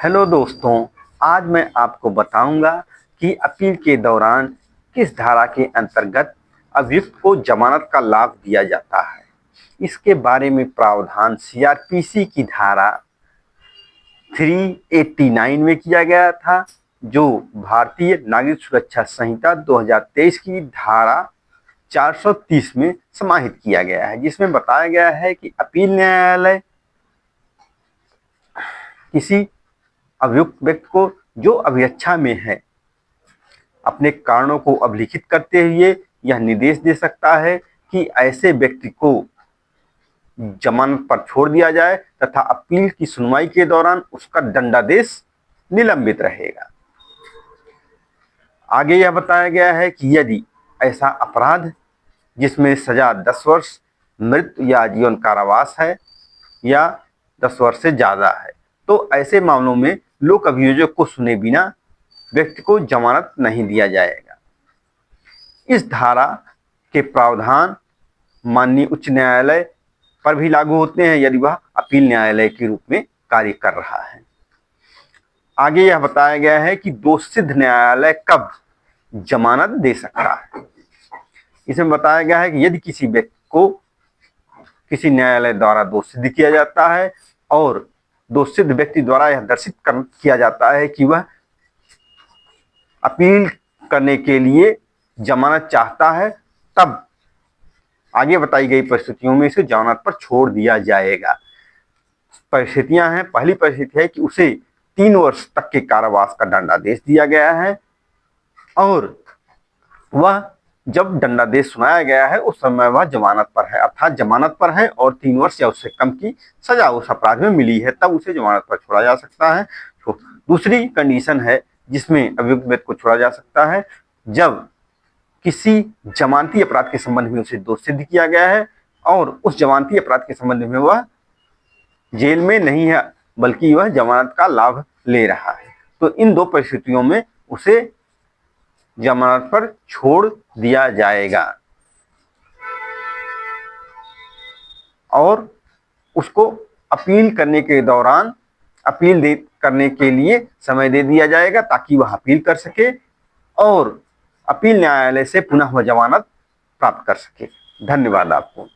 Hello दोस्तों, आज मैं आपको बताऊंगा कि अपील के दौरान किस धारा के अंतर्गत अभियुक्त को जमानत का लाभ दिया जाता है। इसके बारे में प्रावधान सीआरपीसी की धारा 389 में किया गया था, जो भारतीय नागरिक सुरक्षा संहिता 2023 की धारा 430 में समाहित किया गया है, जिसमें बताया गया है कि अपील न्यायालय किसी अभियुक्त व्यक्ति को जो अभिरक्षा में है अपने कारणों को अभिलिखित करते हुए यह निर्देश दे सकता है कि ऐसे व्यक्ति को जमानत पर छोड़ दिया जाए तथा अपील की सुनवाई के दौरान उसका दंडादेश निलंबित रहेगा। आगे यह बताया गया है कि यदि ऐसा अपराध जिसमें सजा 10 वर्ष, मृत्यु या आजीवन कारावास है या 10 वर्ष से ज़्यादा है, तो ऐसे मामलों में लोक अभियोजक को सुने बिना व्यक्ति को जमानत नहीं दिया जाएगा। इस धारा के प्रावधान माननीय उच्च न्यायालय पर भी लागू होते हैं यदि वह अपील न्यायालय के रूप में कार्य कर रहा है। आगे यह बताया गया है कि दोषसिद्ध न्यायालय कब जमानत दे सकता है। इसमें बताया गया है कि यदि किसी व्यक्ति को किसी न्यायालय द्वारा दोष सिद्ध किया जाता है और दोषसिद्ध व्यक्ति द्वारा यह दर्शित किया जाता है कि वह अपील करने के लिए जमानत चाहता है, तब आगे बताई गई परिस्थितियों में इसे जमानत पर छोड़ दिया जाएगा। परिस्थितियां हैं, पहली परिस्थिति है कि उसे 3 वर्ष तक के कारावास का दंडादेश दिया गया है और वह जब दंडादेश सुनाया गया है उस समय वह जमानत पर है, अर्थात जमानत पर है और 3 वर्ष या उससे कम की सजा उस अपराध में मिली है, तब उसे जमानत पर छोड़ा जा सकता है। तो दूसरी कंडीशन है जिसमें अभियुक्त व्यक्ति को छोड़ा जा सकता है जब किसी जमानती अपराध के संबंध में उसे दोष सिद्ध किया गया है और उस जमानती अपराध के संबंध में वह जेल में नहीं है बल्कि वह जमानत का लाभ ले रहा है। तो इन दो परिस्थितियों में उसे जमानत पर छोड़ दिया जाएगा और उसको अपील करने के दौरान अपील करने के लिए समय दे दिया जाएगा ताकि वह अपील कर सके और अपील न्यायालय से पुनः वह जमानत प्राप्त कर सके। धन्यवाद आपको।